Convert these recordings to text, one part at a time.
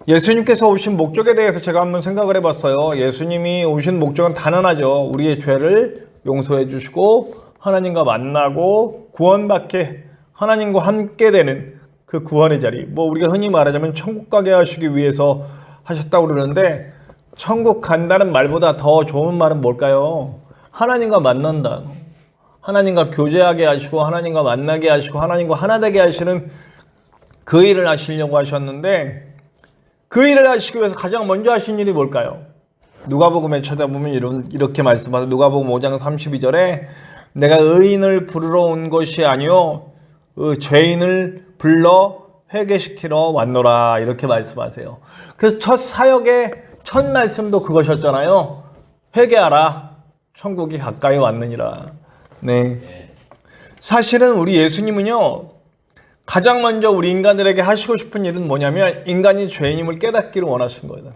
예수님께서 오신 목적에 대해서 제가 한번 생각을 해봤어요. 예수님이 오신 목적은 단언하죠. 우리의 죄를 용서해 주시고 하나님과 만나고 구원받게 하나님과 함께 되는 그 구원의 자리, 뭐 우리가 흔히 말하자면 천국 가게 하시기 위해서 하셨다고 그러는데, 천국 간다는 말보다 더 좋은 말은 뭘까요? 하나님과 만난다. 하나님과 교제하게 하시고 하나님과 만나게 하시고 하나님과 하나 되게 하시는 그 일을 하시려고 하셨는데, 그 일을 하시기 위해서 가장 먼저 하신 일이 뭘까요? 누가복음에 찾아보면 이렇게 말씀하세요. 누가복음 5장 32절에 내가 의인을 부르러 온 것이 아니요 죄인을 불러 회개시키러 왔노라, 이렇게 말씀하세요. 그래서 첫 사역의 첫 말씀도 그것이었잖아요. 회개하라, 천국이 가까이 왔느니라. 네. 사실은 우리 예수님은요, 가장 먼저 우리 인간들에게 하시고 싶은 일은 뭐냐면 인간이 죄인임을 깨닫기를 원하신 거예요.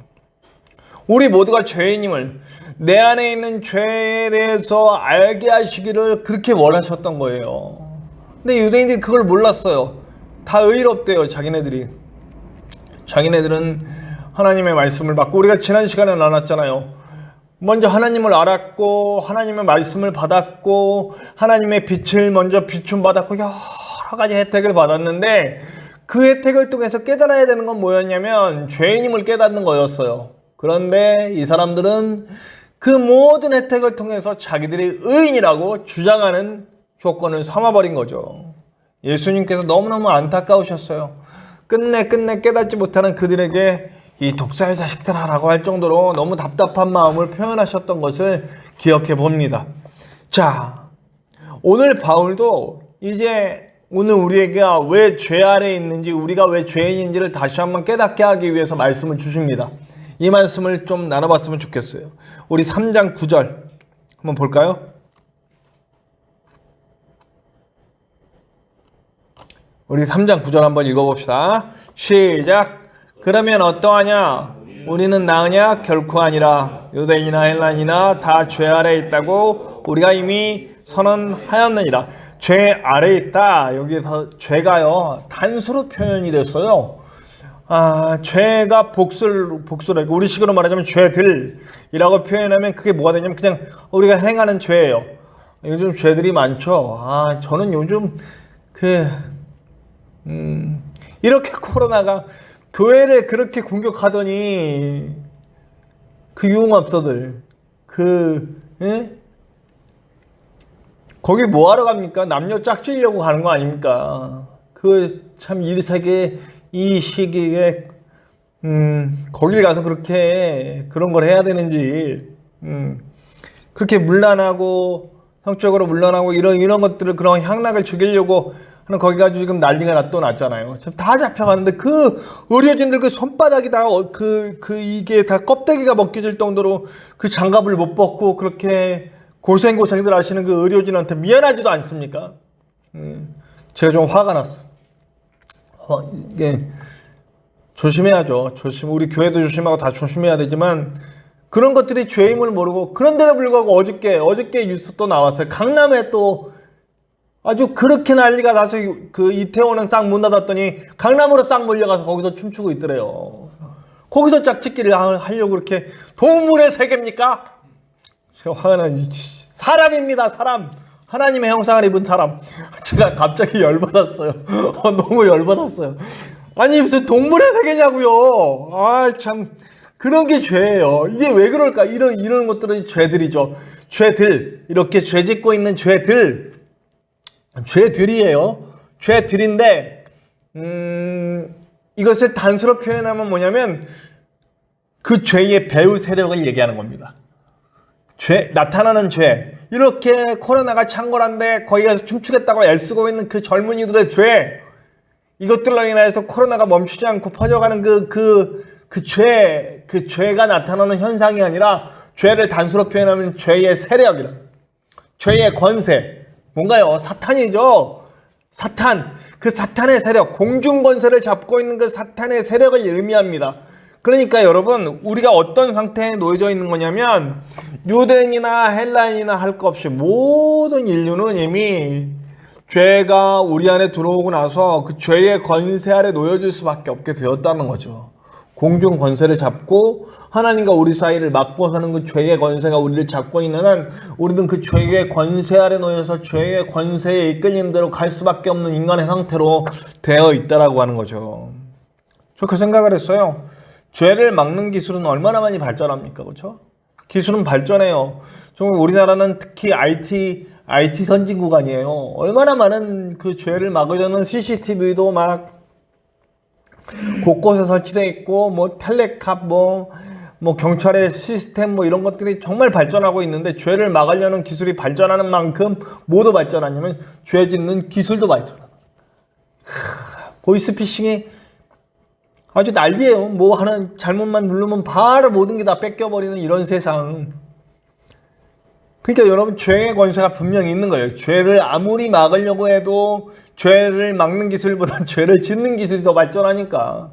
우리 모두가 죄인임을, 내 안에 있는 죄에 대해서 알게 하시기를 그렇게 원하셨던 거예요. 근데 유대인들이 그걸 몰랐어요. 다 의롭대요. 자기네들은 하나님의 말씀을 받고, 우리가 지난 시간에 나눴잖아요. 먼저 하나님을 알았고 하나님의 말씀을 받았고 하나님의 빛을 먼저 비춤받았고 여러 가지 혜택을 받았는데, 그 혜택을 통해서 깨달아야 되는 건 뭐였냐면 죄인임을 깨닫는 거였어요. 그런데 이 사람들은 그 모든 혜택을 통해서 자기들이 의인이라고 주장하는 조건을 삼아버린 거죠. 예수님께서 너무너무 안타까우셨어요. 끝내 깨닫지 못하는 그들에게 이 독사의 자식들아 라고 할 정도로 너무 답답한 마음을 표현하셨던 것을 기억해 봅니다. 자, 오늘 바울도 이제 오늘 우리가 왜 죄 아래에 있는지, 우리가 왜 죄인인지를 다시 한번 깨닫게 하기 위해서 말씀을 주십니다. 이 말씀을 좀 나눠봤으면 좋겠어요. 우리 3장 9절 한번 볼까요? 우리 3장 9절 한번 읽어봅시다. 시작. 그러면 어떠하냐? 우리는 나으냐? 결코 아니라. 유대인이나 헬라인이나 다 죄 아래에 있다고 우리가 이미 선언하였느니라. 죄 아래에 있다. 여기서 죄가요, 단수로 표현이 됐어요. 죄가 복수를 우리식으로 말하자면 죄들이라고 표현하면 그게 뭐가 되냐면 그냥 우리가 행하는 죄예요. 요즘 죄들이 많죠. 저는 요즘 이렇게 코로나가 교회를 그렇게 공격하더니 그 유흥업소들 거기 뭐하러 갑니까? 남녀 짝지려고 가는 거 아닙니까? 참 이 세계 이 시기에 거길 가서 그런 걸 해야 되는지, 그렇게 문란하고 성적으로 문란하고 이런 것들을, 그런 향락을 죽이려고 하는, 거기 가지고 지금 난리가 또 났잖아요. 지금 다 잡혀가는데 그 의료진들 그 손바닥이 다 이게 다 껍데기가 벗겨질 정도로 그 장갑을 못 벗고 그렇게 고생들 하시는 그 의료진한테 미안하지도 않습니까? 제가 좀 화가 났어. 이게 조심해야죠. 우리 교회도 조심하고 다 조심해야 되지만, 그런 것들이 죄임을 모르고, 그런데도 불구하고 어저께 뉴스 또 나왔어요. 강남에 또 아주 그렇게 난리가 나서 그 이태원은 싹 문 닫았더니 강남으로 싹 몰려가서 거기서 춤추고 있더래요. 거기서 짝짓기를 하려고 그렇게. 동물의 세계입니까? 제가 화가 나니, 사람입니다. 사람. 하나님의 형상을 입은 사람. 제가 갑자기 열받았어요. 너무 열받았어요. 아니 무슨 동물의 세계냐고요. 참 그런 게 죄예요. 이게 왜 그럴까? 이런 것들은 죄들이죠. 이렇게 죄 짓고 있는 죄들이에요. 죄들인데 이것을 단수로 표현하면 뭐냐면 그 죄의 배후 세력을 얘기하는 겁니다. 나타나는 죄. 이렇게 코로나가 창궐한데 거기 가서 춤추겠다고 애쓰고 있는 그 젊은이들의 죄, 이것들로 인해서 코로나가 멈추지 않고 퍼져가는 그 죄가 나타나는 현상이 아니라, 죄를 단수로 표현하면 죄의 세력이라, 죄의 권세, 뭔가요? 사탄이죠. 그 사탄의 세력, 공중 권세를 잡고 있는 그 사탄의 세력을 의미합니다. 그러니까 여러분, 우리가 어떤 상태에 놓여져 있는 거냐면, 유대인이나 헬라인이나 할 것 없이 모든 인류는 이미 죄가 우리 안에 들어오고 나서 그 죄의 권세 아래 놓여질 수밖에 없게 되었다는 거죠. 공중 권세를 잡고 하나님과 우리 사이를 막고 사는 그 죄의 권세가 우리를 잡고 있는 한 우리는 그 죄의 권세 아래 놓여서 죄의 권세에 이끌리는 대로 갈 수밖에 없는 인간의 상태로 되어 있다라고 하는 거죠. 저 그 생각을 했어요. 죄를 막는 기술은 얼마나 많이 발전합니까? 그렇죠? 기술은 발전해요. 정말 우리나라는 특히 IT 선진국 아니에요. 얼마나 많은 그 죄를 막으려는 CCTV도 막 곳곳에 설치되어 있고, 뭐 텔레캅, 뭐 경찰의 시스템 뭐 이런 것들이 정말 발전하고 있는데, 죄를 막으려는 기술이 발전하는 만큼 뭐도 발전하냐면 죄 짓는 기술도 발전하는. 보이스피싱이 아주 난리예요. 뭐 하나 잘못만 누르면 바로 모든 게 다 뺏겨버리는 이런 세상. 그러니까 여러분, 죄의 권세가 분명히 있는 거예요. 죄를 아무리 막으려고 해도 죄를 막는 기술보다 죄를 짓는 기술이 더 발전하니까.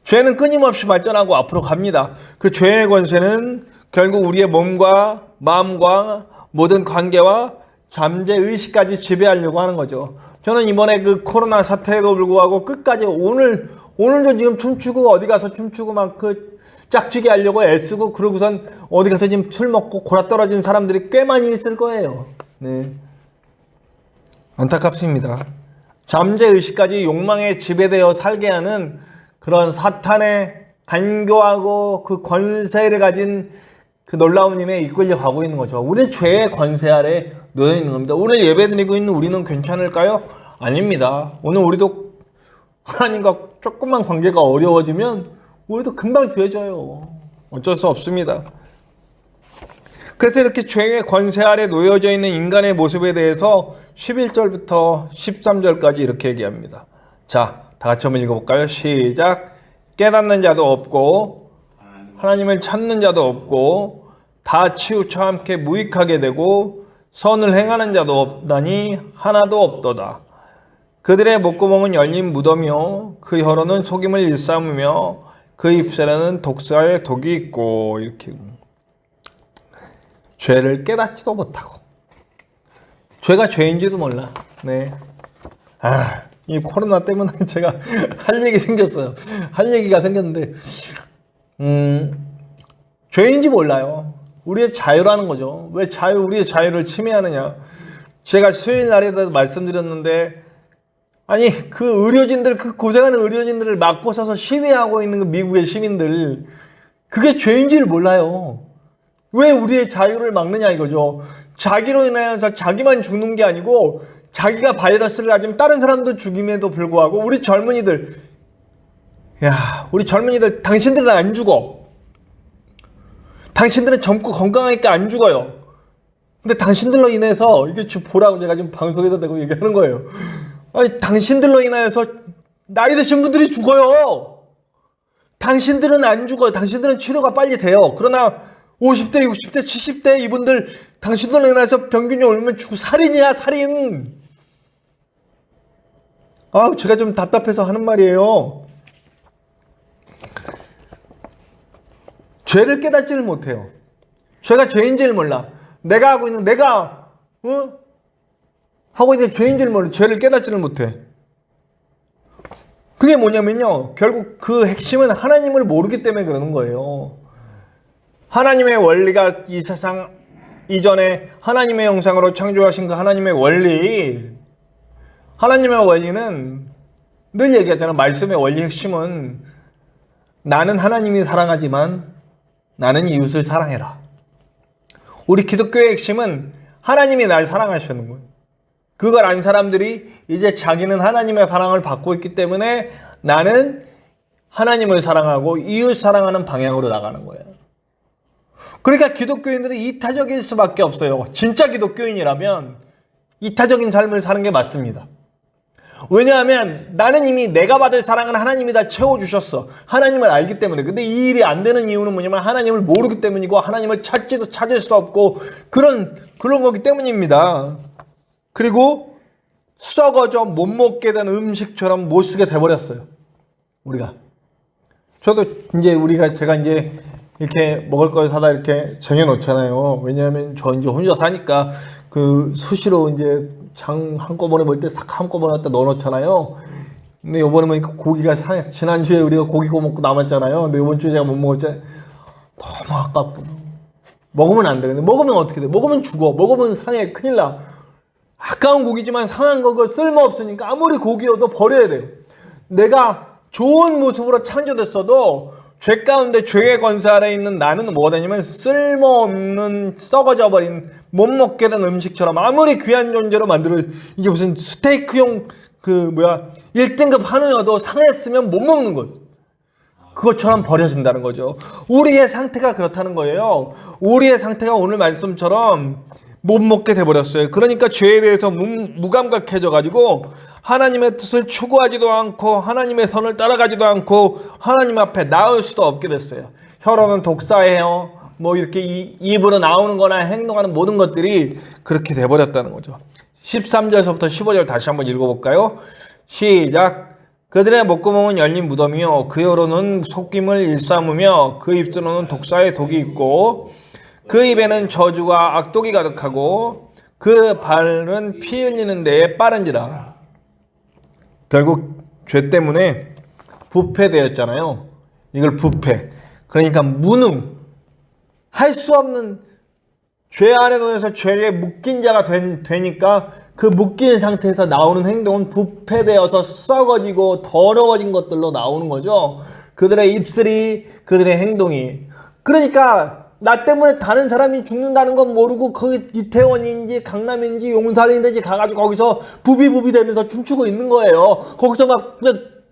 죄는 끊임없이 발전하고 앞으로 갑니다. 그 죄의 권세는 결국 우리의 몸과 마음과 모든 관계와 잠재의식까지 지배하려고 하는 거죠. 저는 이번에 그 코로나 사태에도 불구하고 끝까지 오늘도 지금 춤추고 어디 가서 춤추고 막 그 짝지게 하려고 애쓰고 그러고선 어디 가서 지금 술 먹고 골아 떨어진 사람들이 꽤 많이 있을 거예요. 네. 안타깝습니다. 잠재의식까지 욕망에 지배되어 살게 하는 그런 사탄의 간교하고 그 권세를 가진 그 놀라운 힘에 이끌려 가고 있는 거죠. 우리는 죄의 권세 아래 놓여 있는 겁니다. 오늘 예배드리고 있는 우리는 괜찮을까요? 아닙니다. 오늘 우리도 하나님과 조금만 관계가 어려워지면 우리도 금방 죄져요. 어쩔 수 없습니다. 그래서 이렇게 죄의 권세 아래 놓여져 있는 인간의 모습에 대해서 11절부터 13절까지 이렇게 얘기합니다. 자, 다 같이 한번 읽어볼까요? 시작. 깨닫는 자도 없고 하나님을 찾는 자도 없고 다 치우쳐 함께 무익하게 되고 선을 행하는 자도 없다니 하나도 없도다. 그들의 목구멍은 열린 무덤이요 그 혀로는 속임을 일삼으며 그 입술에는 독사의 독이 있고. 이렇게 죄를 깨닫지도 못하고 죄가 죄인지도 몰라. 네. 이 코로나 때문에 제가 할 얘기 생겼어요. 할 얘기가 생겼는데 죄인지 몰라요. 우리의 자유라는 거죠. 왜 우리의 자유를 침해하느냐. 제가 수요일 날에도 말씀드렸는데, 아니 그 의료진들, 그 고생하는 의료진들을 막고 서서 시위하고 있는 그 미국의 시민들, 그게 죄인지를 몰라요. 왜 우리의 자유를 막느냐 이거죠. 자기로 인하여서 자기만 죽는 게 아니고 자기가 바이러스를 가지면 다른 사람도 죽임에도 불구하고 우리 젊은이들, 우리 젊은이들, 당신들은 안 죽어. 당신들은 젊고 건강하니까 안 죽어요. 근데 당신들로 인해서, 이게 지금 보라고 제가 지금 방송에다 대고 얘기하는 거예요. 아니, 당신들로 인하여서 나이 드신 분들이 죽어요. 당신들은 안 죽어요. 당신들은 치료가 빨리 돼요. 그러나 50대, 60대, 70대 이분들, 당신들로 인해서 병균이 오르면 죽고, 살인이야, 살인. 제가 좀 답답해서 하는 말이에요. 죄를 깨닫지를 못해요. 죄가 죄인지를 몰라. 내가 하고 있는 죄인지를 몰라. 죄를 깨닫지를 못해. 그게 뭐냐면요, 결국 그 핵심은 하나님을 모르기 때문에 그러는 거예요. 하나님의 원리가 이 세상 이전에 하나님의 형상으로 창조하신 그 하나님의 원리, 하나님의 원리는 늘 얘기하잖아요. 말씀의 원리 핵심은 나는 하나님이 사랑하지만 나는 이웃을 사랑해라. 우리 기독교의 핵심은 하나님이 날 사랑하시는 거예요. 그걸 안 사람들이 이제 자기는 하나님의 사랑을 받고 있기 때문에 나는 하나님을 사랑하고 이웃 사랑하는 방향으로 나가는 거예요. 그러니까 기독교인들이 이타적일 수밖에 없어요. 진짜 기독교인이라면 이타적인 삶을 사는 게 맞습니다. 왜냐하면 나는 이미 내가 받을 사랑은 하나님이 다 채워주셨어. 하나님을 알기 때문에. 근데 이 일이 안 되는 이유는 뭐냐면 하나님을 모르기 때문이고 하나님을 찾을 수도 없고 그런 거기 때문입니다. 그리고 썩어져 못 먹게 된 음식처럼 못 쓰게 돼버렸어요. 우리가. 저도 이제 제가 이제 이렇게 먹을 걸 사다 이렇게 쟁여놓잖아요. 왜냐하면 저 이제 혼자 사니까 그 수시로 이제 장 한꺼번에 먹을 때 싹 한꺼번에 갖다 넣어놓잖아요. 근데 요번에 보니까 고기가 지난주에 우리가 고기 구워 먹고 남았잖아요. 근데 요번 주에 제가 못 먹었잖아요. 너무 아깝고. 먹으면 안 돼. 근데 먹으면 어떻게 돼? 먹으면 죽어. 먹으면 상해. 큰일 나. 아까운 고기지만 상한 거 쓸모없으니까 아무리 고기여도 버려야 돼요. 내가 좋은 모습으로 창조됐어도 죄 가운데 죄의 권세 아래 있는 나는 뭐가 되냐면 쓸모없는 썩어져 버린 못 먹게 된 음식처럼 아무리 귀한 존재로 만들어 이게 무슨 스테이크용 1등급 한우여도 상했으면 못 먹는 것. 그것처럼 버려진다는 거죠. 우리의 상태가 그렇다는 거예요. 우리의 상태가 오늘 말씀처럼 못 먹게 돼버렸어요. 그러니까 죄에 대해서 무감각해져 가지고 하나님의 뜻을 추구하지도 않고 하나님의 선을 따라가지도 않고 하나님 앞에 나올 수도 없게 됐어요. 혀로는 독사해요. 이렇게 입으로 나오는 거나 행동하는 모든 것들이 그렇게 돼버렸다는 거죠. 13절서부터 15절 다시 한번 읽어볼까요? 시작. 그들의 목구멍은 열린 무덤이요 그 혀로는 속김을 일삼으며 그 입술로는 독사의 독이 있고 그 입에는 저주와 악독이 가득하고 그 발은 피 흘리는 데에 빠른지라. 결국 죄 때문에 부패되었잖아요. 이걸 부패. 그러니까 무능. 할 수 없는 죄 안에 놓여서 죄에 묶인 자가 되니까 그 묶인 상태에서 나오는 행동은 부패되어서 썩어지고 더러워진 것들로 나오는 거죠. 그들의 입술이, 그들의 행동이. 그러니까 나 때문에 다른 사람이 죽는다는 건 모르고 그 이태원인지 강남인지 용산인지 가가지고 거기서 부비부비 되면서 춤추고 있는 거예요. 거기서 막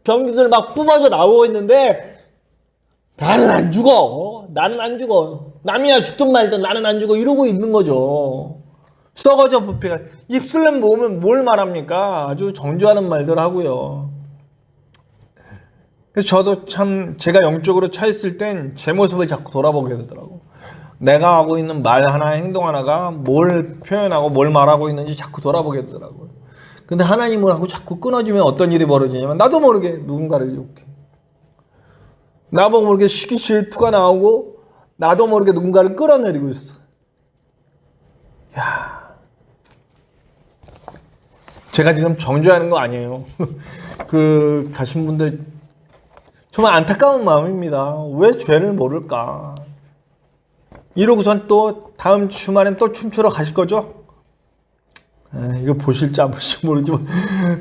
경기들 막 뿜어져 나오고 있는데 나는 안 죽어. 나는 안 죽어. 남이야 죽든 말든 나는 안 죽어. 이러고 있는 거죠. 썩어져 부패가. 입술만 모으면 뭘 말합니까? 아주 정죄하는 말들 하고요. 그래서 저도 참 제가 영적으로 차 있을 땐 제 모습을 자꾸 돌아보게 되더라고. 내가 하고 있는 말 하나, 행동 하나가 뭘 표현하고 뭘 말하고 있는지 자꾸 돌아보게 되더라고요. 근데 하나님을 하고 자꾸 끊어지면 어떤 일이 벌어지냐면 나도 모르게 누군가를 욕해. 나도 모르게 시기 질투가 나오고 나도 모르게 누군가를 끌어내리고 있어. 야, 제가 지금 정죄하는 거 아니에요. 가신 분들 정말 안타까운 마음입니다. 왜 죄를 모를까? 이러고선 또 다음 주말엔 또 춤추러 가실 거죠? 이거 보실지 안 보실지 모르지만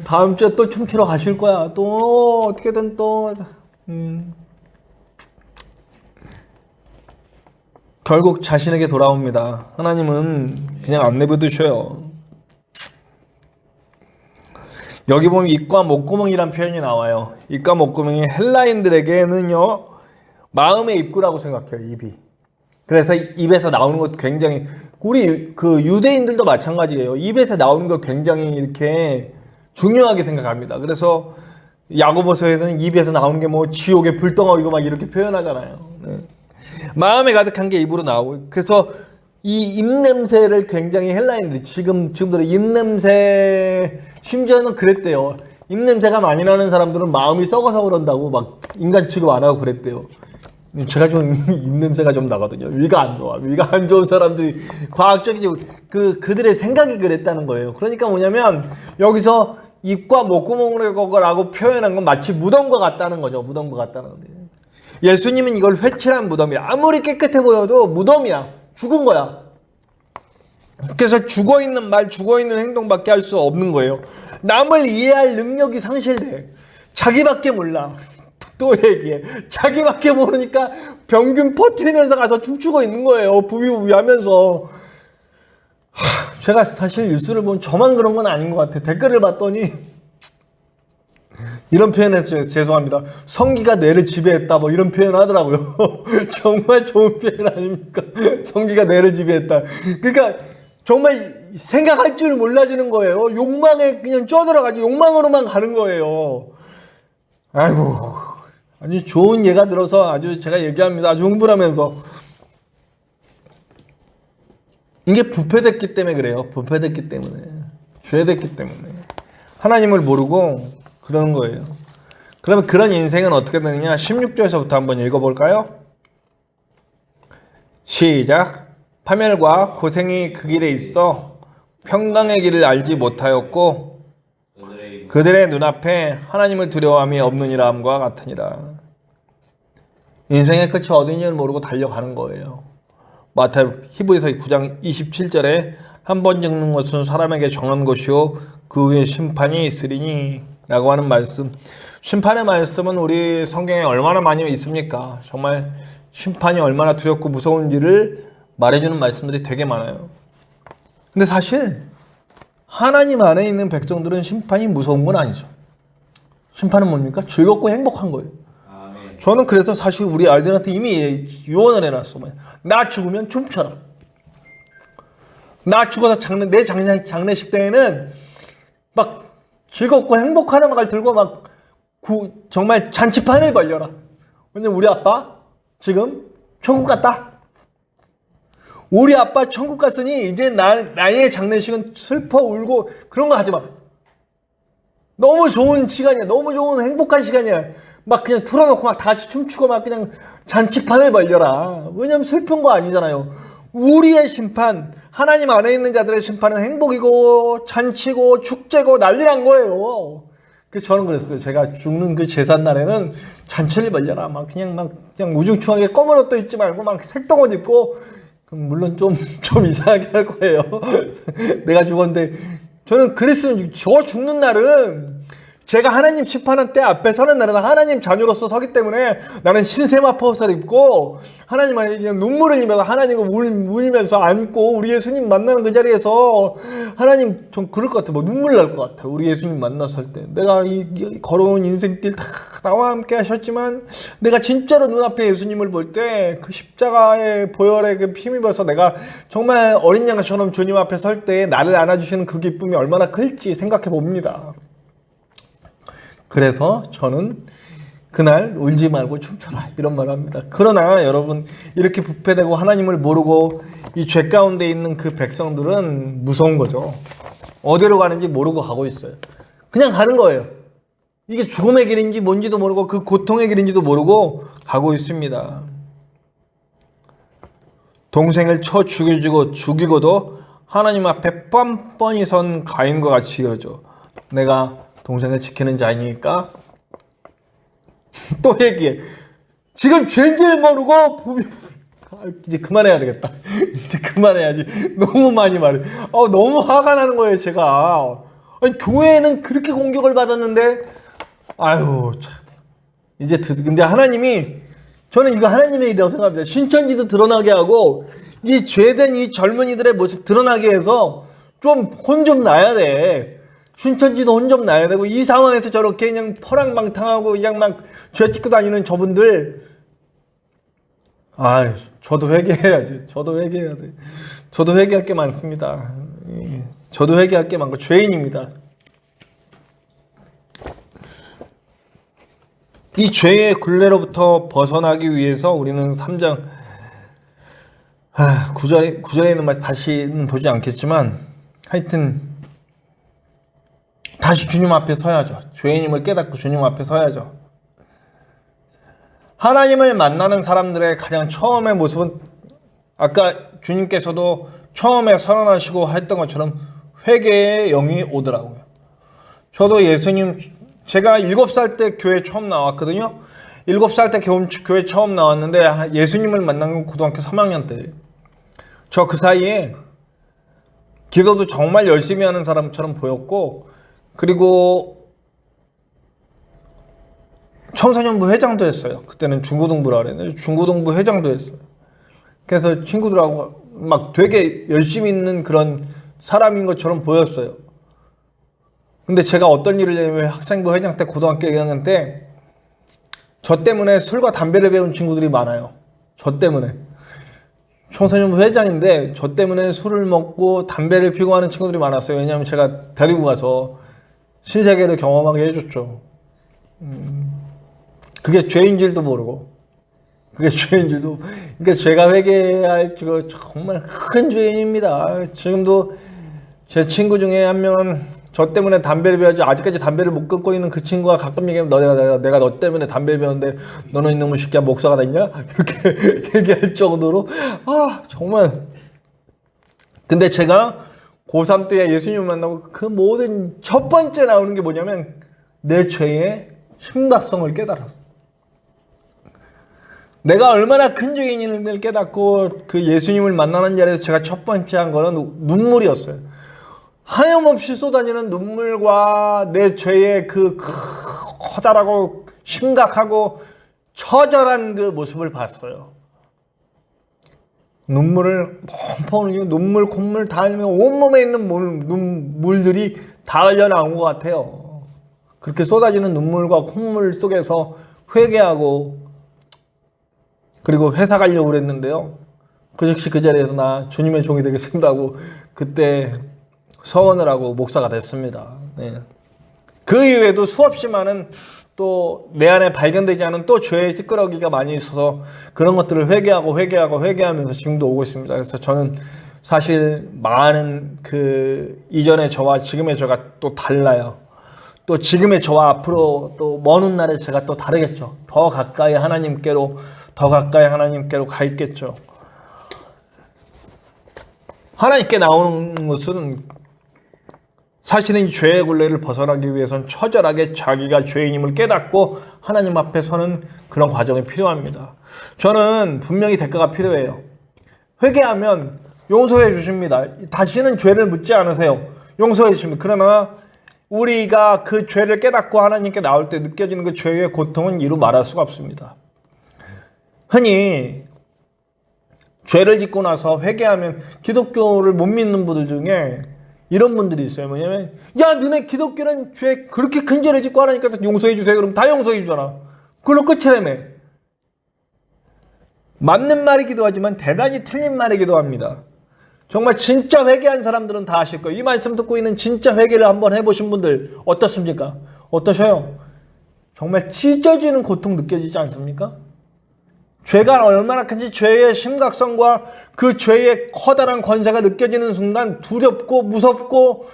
다음 주에 또 춤추러 가실 거야. 또 어떻게든 또 결국 자신에게 돌아옵니다. 하나님은 그냥 안 내버려두셔요. 여기 보면 입과 목구멍이란 표현이 나와요. 입과 목구멍이 헬라인들에게는요 마음의 입구라고 생각해요. 입이. 그래서 입에서 나오는 것 굉장히 우리 유대인들도 마찬가지예요. 입에서 나오는 걸 굉장히 이렇게 중요하게 생각합니다. 그래서 야고보서에서는 입에서 나오는 게 지옥의 불덩어리고 막 이렇게 표현하잖아요. 네. 마음에 가득한 게 입으로 나오고. 그래서 이 입냄새를 굉장히 헬라인들이 지금도 입냄새 심지어는 그랬대요. 입냄새가 많이 나는 사람들은 마음이 썩어서 그런다고 막 인간 취급 안 하고 그랬대요. 제가 좀 입냄새가 좀 나거든요. 위가 안 좋아. 위가 안 좋은 사람들이 과학적이지 그들의 생각이 그랬다는 거예요. 그러니까 뭐냐면 여기서 입과 목구멍이라고 표현한 건 마치 무덤과 같다는 거죠. 무덤과 같다는 건데. 예수님은 이걸 회칠한 무덤이야. 아무리 깨끗해 보여도 무덤이야. 죽은 거야. 그래서 죽어있는 말, 죽어있는 행동밖에 할 수 없는 거예요. 남을 이해할 능력이 상실돼. 자기밖에 몰라. 또 얘기해. 자기밖에 모르니까 병균 퍼뜨리면서 가서 춤추고 있는 거예요. 부비부비 하면서. 제가 사실 뉴스를 보면 저만 그런 건 아닌 것 같아요. 댓글을 봤더니 이런 표현해서 죄송합니다. 성기가 뇌를 지배했다 뭐 이런 표현 하더라고요. 정말 좋은 표현 아닙니까? 성기가 뇌를 지배했다. 그러니까 정말 생각할 줄 몰라지는 거예요. 욕망에 그냥 쪄들어가지고 욕망으로만 가는 거예요. 아이고, 아니 좋은 예가 들어서 아주 제가 얘기합니다. 아주 흥분하면서. 이게 부패됐기 때문에 그래요. 부패됐기 때문에. 죄됐기 때문에. 하나님을 모르고 그러는 거예요. 그러면 그런 인생은 어떻게 되느냐? 16절에서부터 한번 읽어볼까요? 시작. 파멸과 고생이 그 길에 있어 평강의 길을 알지 못하였고 그들의 눈앞에 하나님을 두려워함이 없느니라 함과 같으니라. 인생의 끝이 어딘지를 모르고 달려가는 거예요. 히브리서 9장 27절에 한 번 죽는 것은 사람에게 정한 것이요 그 후에 심판이 있으리니 라고 하는 말씀. 심판의 말씀은 우리 성경에 얼마나 많이 있습니까? 정말 심판이 얼마나 두렵고 무서운지를 말해주는 말씀들이 되게 많아요. 근데 사실 하나님 안에 있는 백성들은 심판이 무서운 건 아니죠. 심판은 뭡니까? 즐겁고 행복한 거예요. 저는 그래서 사실 우리 아이들한테 이미 유언을 해놨어. 나 죽으면 춤춰라. 나 죽어서 내 장례식 때에는 막 즐겁고 행복한 음악을 들고 막 정말 잔치판을 벌려라. 왜냐면 우리 아빠 지금 천국 갔다. 우리 아빠 천국 갔으니 이제 나의 장례식은 슬퍼 울고 그런 거 하지 마. 너무 좋은 시간이야. 너무 좋은 행복한 시간이야. 막 그냥 틀어놓고 막 다 같이 춤추고 막 그냥 잔치판을 벌려라. 왜냐면 슬픈 거 아니잖아요. 우리의 심판, 하나님 안에 있는 자들의 심판은 행복이고 잔치고 축제고 난리난 거예요. 그래서 저는 그랬어요. 제가 죽는 그 제삿날에는 잔치를 벌려라. 막 그냥 우중충하게 검은 옷도 입지 말고 막 색동옷 입고, 물론 좀 이상하게 할 거예요. 내가 죽었는데, 저는 그랬으면 저 죽는 날은 제가 하나님 심판한 때 앞에 서는 날은 하나님 자녀로서 서기 때문에 나는 신세마포 옷을 입고 하나님한테 그냥 눈물을 흘리면서 하나님을 울면서 안고 우리 예수님 만나는 그 자리에서 하나님 전 그럴 것 같아. 뭐 눈물 날 것 같아. 우리 예수님 만났을 때 내가 이 걸어온 인생길 다 나와 함께 하셨지만 내가 진짜로 눈앞에 예수님을 볼 때 그 십자가의 보혈에 그 힘입어서 내가 정말 어린 양처럼 주님 앞에 설 때 나를 안아주시는 그 기쁨이 얼마나 클지 생각해 봅니다. 그래서 저는 그날 울지 말고 춤춰라 이런 말을 합니다. 그러나 여러분, 이렇게 부패되고 하나님을 모르고 이 죄 가운데 있는 그 백성들은 무서운 거죠. 어디로 가는지 모르고 가고 있어요. 그냥 가는 거예요. 이게 죽음의 길인지 뭔지도 모르고 그 고통의 길인지도 모르고 가고 있습니다. 동생을 쳐 죽이고도 하나님 앞에 뻔뻔히 선 가인과 같이 그러죠. 내가 동생을 지키는 자이니까 또 얘기해. 지금 죄인지를 모르고 이제 그만해야 되겠다. 이제 그만해야지. 너무 많이 말해. 너무 화가 나는 거예요, 제가. 아니, 교회는 그렇게 공격을 받았는데, 아유, 참. 근데 하나님이, 저는 이거 하나님의 일이라고 생각합니다. 신천지도 드러나게 하고, 이 죄된 이 젊은이들의 모습 드러나게 해서 좀 혼 좀 나야 돼. 신천지도 혼 좀 나야 되고, 이 상황에서 저렇게 그냥 퍼랑방탕하고 그냥 막 죄 짓고 다니는 저분들, 저도 회개해야지. 저도 회개해야 돼. 저도 회개할 게 많습니다. 저도 회개할 게 많고 죄인입니다. 이 죄의 굴레로부터 벗어나기 위해서 우리는 3장 9절에 있는 말씀 다시는 보지 않겠지만, 하여튼 다시 주님 앞에 서야죠. 죄인임을 깨닫고 주님 앞에 서야죠. 하나님을 만나는 사람들의 가장 처음의 모습은 아까 주님께서도 처음에 선언하시고 했던 것처럼 회개의 영이 오더라고요. 저도 제가 7살 때 교회 처음 나왔거든요. 7살 때 교회 처음 나왔는데 예수님을 만난 건 고등학교 3학년 때예요. 저 그 사이에 기도도 정말 열심히 하는 사람처럼 보였고, 그리고 청소년부 회장도 했어요. 그때는 중고등부라 그랬는데 중고등부 회장도 했어요. 그래서 친구들하고 막 되게 열심히 있는 그런 사람인 것처럼 보였어요. 근데 제가 어떤 일을 했냐면 학생부 회장 때 고등학교 2학년 때 저 때문에 술과 담배를 배운 친구들이 많아요. 저 때문에. 청소년부 회장인데 저 때문에 술을 먹고 담배를 피고 하는 친구들이 많았어요. 왜냐하면 제가 데리고 가서 신세계를 경험하게 해줬죠. 그게 죄인 줄도 모르고, 그러니까 제가 회개할 정말 큰 죄인입니다. 지금도 제 친구 중에 한 명은 저 때문에 담배를 피워가지고 아직까지 담배를 못 끊고 있는 그 친구가 가끔 얘기하면 내가 너 때문에 담배를 피웠는데 너는 이놈의 새끼야 목사가 됐냐? 이렇게 얘기할 정도로 정말. 근데 제가 고3 때 예수님을 만나고 그 모든 첫 번째 나오는 게 뭐냐면 내 죄의 심각성을 깨달았어. 내가 얼마나 큰 죄인을 깨닫고 그 예수님을 만나는 자리에서 제가 첫 번째 한 거는 눈물이었어요. 하염없이 쏟아지는 눈물과 내 죄의 그 커다랗고 심각하고 처절한 그 모습을 봤어요. 눈물을 펑펑 흘리고 눈물, 콧물 다 흘리면 온몸에 있는 눈물들이 다 흘려나온 것 같아요. 그렇게 쏟아지는 눈물과 콧물 속에서 회개하고 그리고 회사 가려고 그랬는데요. 그 즉시 그 자리에서 나 주님의 종이 되겠습니다 하고 그때 서원을 하고 목사가 됐습니다. 네. 그 이후에도 수없이 많은 또 내 안에 발견되지 않은 또 죄의 찌끄러기가 많이 있어서 그런 것들을 회개하면서 지금도 오고 있습니다. 그래서 저는 사실 많은 그 이전의 저와 지금의 저가 또 달라요. 또 지금의 저와 앞으로 또 먼 훗날에 제가 또 다르겠죠. 더 가까이 하나님께로 가 있겠죠. 하나님께 나오는 것은 사실은 죄의 굴레를 벗어나기 위해서는 처절하게 자기가 죄인임을 깨닫고 하나님 앞에 서는 그런 과정이 필요합니다. 저는 분명히 대가가 필요해요. 회개하면 용서해 주십니다. 다시는 죄를 묻지 않으세요. 용서해 주십니다. 그러나 우리가 그 죄를 깨닫고 하나님께 나올 때 느껴지는 그 죄의 고통은 이루 말할 수가 없습니다. 흔히 죄를 짓고 나서 회개하면 기독교를 못 믿는 분들 중에 이런 분들이 있어요. 뭐냐면 야 너네 기독교는 죄 그렇게 큰 죄를 짓고 하나니까 용서해 주세요. 그럼 다 용서해 주잖아. 그걸로 끝이라며. 맞는 말이기도 하지만 대단히 틀린 말이기도 합니다. 정말 진짜 회개한 사람들은 다 아실 거예요. 이 말씀 듣고 있는 진짜 회개를 한번 해보신 분들 어떻습니까? 어떠셔요? 정말 찢어지는 고통 느껴지지 않습니까? 죄가 얼마나 큰지 죄의 심각성과 그 죄의 커다란 권세가 느껴지는 순간 두렵고 무섭고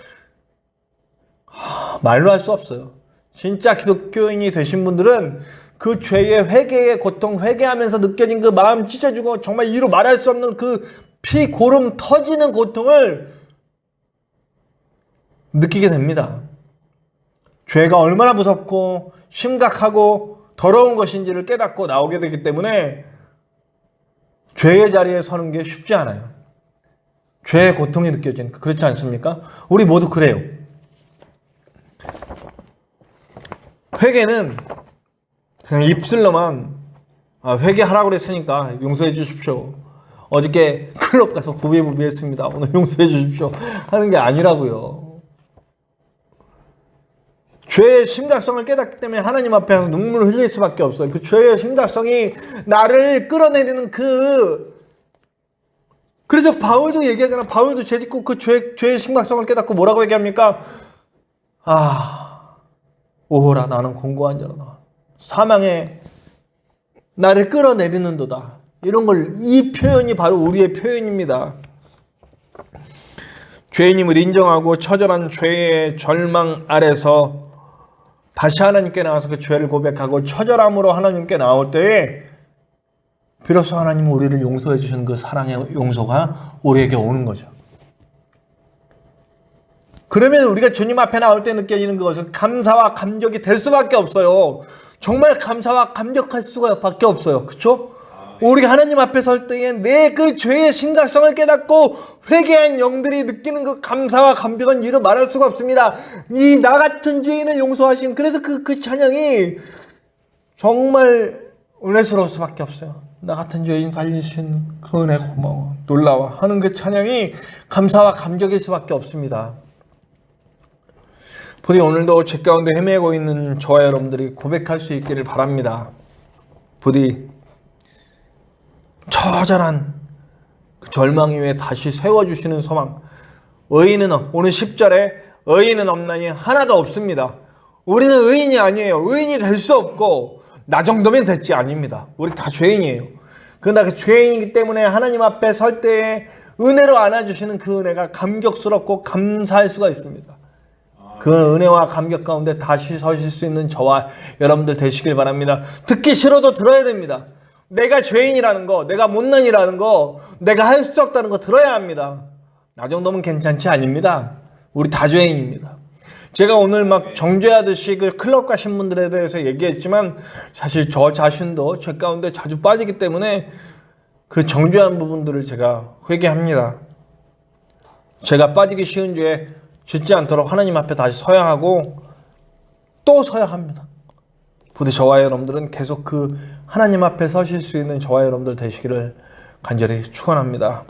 말로 할 수 없어요. 진짜 기독교인이 되신 분들은 그 죄의 회개의 고통, 회개하면서 느껴진 그 마음 찢어지고 정말 이루 말할 수 없는 그 피 고름 터지는 고통을 느끼게 됩니다. 죄가 얼마나 무섭고 심각하고 더러운 것인지를 깨닫고 나오게 되기 때문에 죄의 자리에 서는 게 쉽지 않아요. 죄의 고통이 느껴지는 그렇지 않습니까? 우리 모두 그래요. 회개는 그냥 입술로만 회개하라고 그랬으니까 용서해 주십시오. 어저께 클럽 가서 부비부비했습니다. 오늘 용서해 주십시오. 하는 게 아니라고요. 죄의 심각성을 깨닫기 때문에 하나님 앞에 눈물을 흘릴 수밖에 없어요. 그 죄의 심각성이 나를 끌어내리는 그래서 바울도 얘기하잖아. 바울도 죄 짓고 그 죄의 심각성을 깨닫고 뭐라고 얘기합니까? 오호라 나는 공고한 자로다. 사망에 나를 끌어내리는도다. 이런 이 표현이 바로 우리의 표현입니다. 죄인임을 인정하고 처절한 죄의 절망 아래서 다시 하나님께 나와서 그 죄를 고백하고 처절함으로 하나님께 나올 때에 비로소 하나님은 우리를 용서해 주시는 그 사랑의 용서가 우리에게 오는 거죠. 그러면 우리가 주님 앞에 나올 때 느껴지는 그것은 감사와 감격이 될 수밖에 없어요. 정말 감사와 감격할 수밖에 없어요. 그렇죠? 우리 하나님 앞에 설 때에 내 그 죄의 심각성을 깨닫고 회개한 영들이 느끼는 그 감사와 감격은 이루 말할 수가 없습니다. 이 나 같은 죄인을 용서하신 그래서 그 찬양이 정말 은혜스러울 수밖에 없어요. 나 같은 죄인 살리신 그 은혜 고마워 놀라워 하는 그 찬양이 감사와 감격일 수밖에 없습니다. 부디 오늘도 죄 가운데 헤매고 있는 저와 여러분들이 고백할 수 있기를 바랍니다. 부디 처절한 그 절망 위에 다시 세워주시는 소망. 의인은 오늘 10절에 의인은 없나니 하나도 없습니다. 우리는 의인이 아니에요. 의인이 될 수 없고 나 정도면 됐지 아닙니다. 우리 다 죄인이에요. 그러나 그 죄인이기 때문에 하나님 앞에 설 때에 은혜로 안아주시는 그 은혜가 감격스럽고 감사할 수가 있습니다. 그 은혜와 감격 가운데 다시 서실 수 있는 저와 여러분들 되시길 바랍니다. 듣기 싫어도 들어야 됩니다. 내가 죄인이라는 거, 내가 못난이라는 거, 내가 할 수 없다는 거 들어야 합니다. 나 정도면 괜찮지 아닙니다. 우리 다죄인입니다. 제가 오늘 막 정죄하듯이 그 클럽 가신 분들에 대해서 얘기했지만 사실 저 자신도 죄 가운데 자주 빠지기 때문에 그 정죄한 부분들을 제가 회개합니다. 제가 빠지기 쉬운 죄에 짓지 않도록 하나님 앞에 다시 서야 하고 또 서야 합니다. 부디 저와 여러분들은 계속 그 하나님 앞에 서실 수 있는 저와 여러분들 되시기를 간절히 축원합니다.